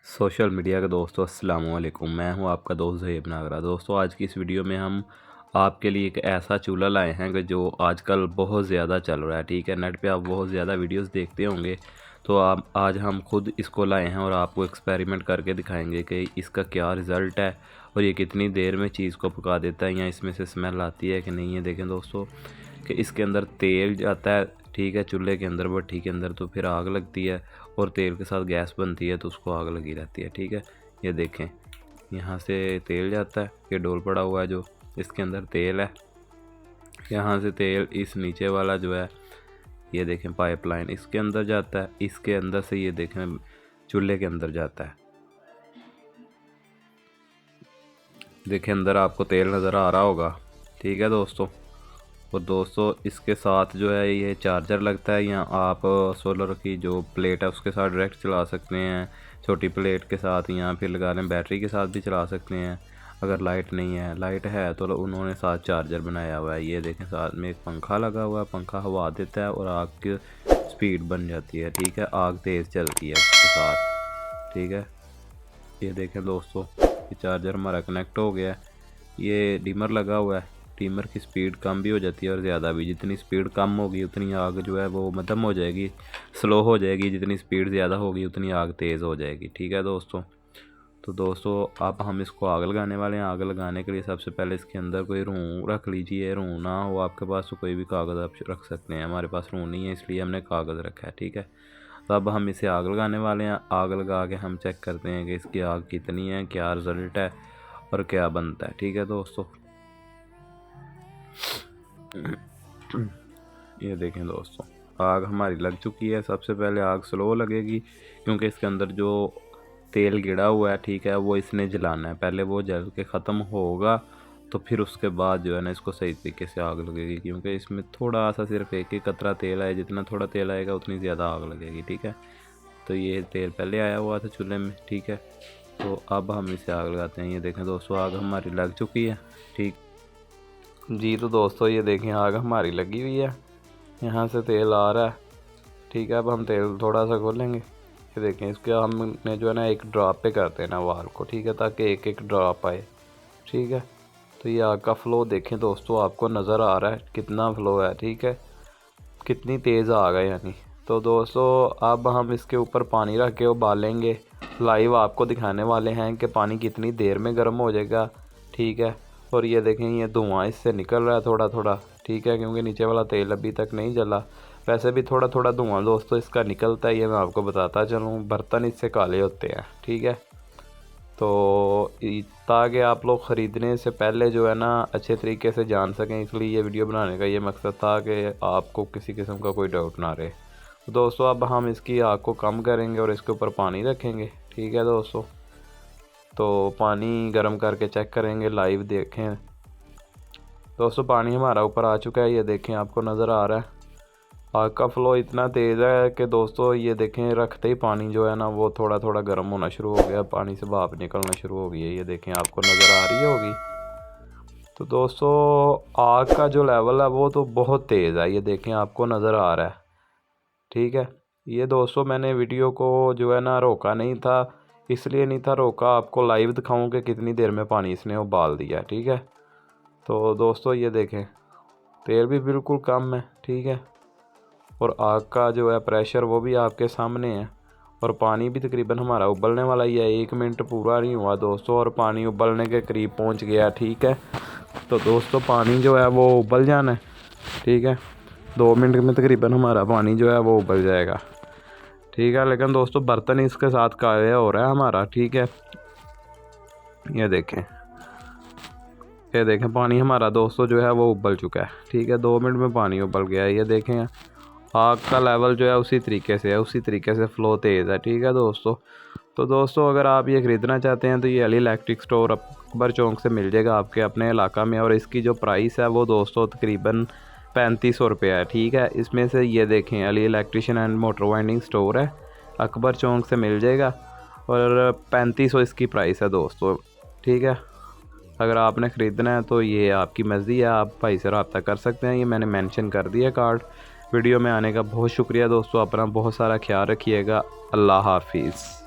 Social media के दोस्तों अस्सलाम वालेकुम। मैं हूं आपका दोस्त ज़हीब नागरा। दोस्तों आज की इस वीडियो में हम आपके लिए एक ऐसा चूल्हा लाए हैं कि जो आजकल बहुत ज़्यादा चल रहा है। ठीक है, नेट पे आप बहुत ज़्यादा वीडियोस देखते होंगे, तो आप आज हम खुद इसको लाए हैं और आपको एक्सपेरिमेंट करके दिखाएंगे कि इसका क्या रिज़ल्ट है और ये कितनी देर में चीज़ को पका देता है या इसमें से स्मेल आती है कि नहीं। है देखें दोस्तों कि इसके अंदर तेल जाता है, ठीक है, चूल्हे के अंदर, भट्ठी के अंदर, तो फिर आग लगती है और तेल के साथ गैस बनती है तो उसको आग लगी रहती है। ठीक है, ये देखें यहाँ से तेल जाता है, ये डोल पड़ा हुआ है जो इसके अंदर तेल है, यहाँ से तेल इस नीचे वाला जो है ये देखें पाइपलाइन इसके अंदर जाता है, इसके अंदर से ये देखें चूल्हे के अंदर जाता है। देखें अंदर आपको तेल नज़र आ रहा होगा। ठीक है दोस्तों, और दोस्तों इसके साथ जो है ये चार्जर लगता है, या आप सोलर की जो प्लेट है उसके साथ डायरेक्ट चला सकते हैं, छोटी प्लेट के साथ, या फिर लगा लें बैटरी के साथ भी चला सकते हैं। अगर लाइट नहीं है, लाइट है तो उन्होंने साथ चार्जर बनाया हुआ है। ये देखें साथ में एक पंखा लगा हुआ है, पंखा हवा देता है और आग की स्पीड बन जाती है। ठीक है, आग तेज़ चलती है उसके साथ। ठीक है, ये देखें दोस्तों ये चार्जर हमारा कनेक्ट हो गया है। ये डिमर लगा हुआ है, डिमर की स्पीड कम भी हो जाती है और ज़्यादा भी। जितनी स्पीड कम होगी उतनी आग जो है वो मध्यम हो जाएगी, स्लो हो जाएगी। जितनी स्पीड ज़्यादा होगी उतनी आग तेज़ हो जाएगी। ठीक है दोस्तों, तो दोस्तों अब हम इसको आग लगाने वाले हैं। आग लगाने के लिए सबसे पहले इसके अंदर कोई रूं रख लीजिए। रूं ना हो आपके पास तो कोई भी कागज़ आप रख सकते हैं। हमारे पास रूं नहीं है इसलिए हमने कागज़ रखा है। ठीक है, तो अब हम इसे आग लगाने वाले हैं। आग लगा के हम चेक करते हैं कि इसकी आग कितनी है, क्या रिज़ल्ट है और क्या बनता है। ठीक है दोस्तों, ये देखें दोस्तों आग हमारी लग चुकी है। सबसे पहले आग स्लो लगेगी क्योंकि इसके अंदर जो तेल गिरा हुआ है, ठीक है, वो इसने जलाना है। पहले वो जल के ख़त्म होगा तो फिर उसके बाद जो है ना इसको सही तरीके से आग लगेगी, क्योंकि इसमें थोड़ा सा सिर्फ एक ही कतरा तेल आए। जितना थोड़ा तेल आएगा उतनी ज़्यादा आग लगेगी। ठीक है, तो ये तेल पहले आया हुआ था चूल्हे में। ठीक है, तो अब हम इसे आग लगाते हैं। ये देखें दोस्तों आग हमारी लग चुकी है। ठीक जी, तो दोस्तों ये देखें आग हमारी लगी हुई है, यहाँ से तेल आ रहा है। ठीक है, अब हम तेल थोड़ा सा खोलेंगे। ये देखें इसके हमने जो है ना एक ड्रॉप पे करते हैं ना वाल को, ठीक है, ताकि एक एक ड्रॉप आए। ठीक है, तो ये आग का फ़्लो देखें दोस्तों, आपको नज़र आ रहा है कितना फ़्लो है। ठीक है, कितनी तेज़ आग है यानी। तो दोस्तों अब हम इसके ऊपर पानी रख के उबालेंगे। लाइव आपको दिखाने वाले हैं कि पानी कितनी देर में गर्म हो जाएगा। ठीक है, और ये देखें ये धुआं इससे निकल रहा है थोड़ा थोड़ा। ठीक है, क्योंकि नीचे वाला तेल अभी तक नहीं जला। वैसे भी थोड़ा थोड़ा धुआं दोस्तों इसका निकलता है, ये मैं आपको बताता चलूँ। बर्तन इससे काले होते हैं। ठीक है, तो ताकि आप लोग ख़रीदने से पहले जो है ना अच्छे तरीके से जान सकें, इसलिए ये वीडियो बनाने का ये मकसद था कि आपको किसी किस्म का कोई डाउट ना रहे। तो दोस्तों अब हम इसकी आग को कम करेंगे और इसके ऊपर पानी रखेंगे। ठीक है दोस्तों, तो पानी गर्म करके चेक करेंगे। लाइव देखें दोस्तों पानी हमारा ऊपर आ चुका है। ये देखें आपको नज़र आ रहा है आग का फ़्लो इतना तेज़ है कि दोस्तों ये देखें रखते ही पानी जो है ना वो थोड़ा थोड़ा गर्म होना शुरू हो गया, पानी से भाप निकलना शुरू हो गई है। ये देखें आपको नज़र आ रही होगी। तो दोस्तों आग का जो लेवल है वो तो बहुत तेज़ है, ये देखें आपको नज़र आ रहा है। ठीक है, ये दोस्तों मैंने वीडियो को जो है ना रोका नहीं था, इसलिए नहीं था रोका, आपको लाइव दिखाऊं कि कितनी देर में पानी इसने उबाल दिया। ठीक है, तो दोस्तों ये देखें तेल भी बिल्कुल कम है। ठीक है, और आग का जो है प्रेशर वो भी आपके सामने है, और पानी भी तकरीबन हमारा उबलने वाला ही है। 1 मिनट पूरा नहीं हुआ दोस्तों और पानी उबलने के करीब पहुंच गया। ठीक है, तो दोस्तों पानी जो है वो उबल जाना है। ठीक है, 2 मिनट में तकरीबन हमारा पानी जो है वो उबल जाएगा। ठीक है, लेकिन दोस्तों बर्तन इसके साथ काले हो रहा है हमारा। ठीक है, ये देखें पानी हमारा दोस्तों जो है वो उबल चुका है। ठीक है, 2 मिनट में पानी उबल गया है। ये देखें आग का लेवल जो है उसी तरीके से है, उसी तरीके से फ़्लो तेज़ है। ठीक है दोस्तों, तो दोस्तों अगर आप ये ख़रीदना चाहते हैं तो ये अली इलेक्ट्रिक स्टोर अकबर चौक से मिल जाएगा आपके अपने इलाका में, और इसकी जो प्राइस है वो दोस्तों तकरीबन 3500 रुपये है। ठीक है, इसमें से ये देखें Ali electrician and motor winding store है, अकबर चौक से मिल जाएगा, और 3500 इसकी प्राइस है दोस्तों। ठीक है, अगर आपने ख़रीदना है तो ये आपकी मर्ज़ी है, आप भाई से रब्ता कर सकते हैं। ये मैंने मेंशन कर दिया कार्ड। वीडियो में आने का बहुत शुक्रिया दोस्तों, अपना बहुत सारा ख्याल रखिएगा। अल्लाह हाफिज़।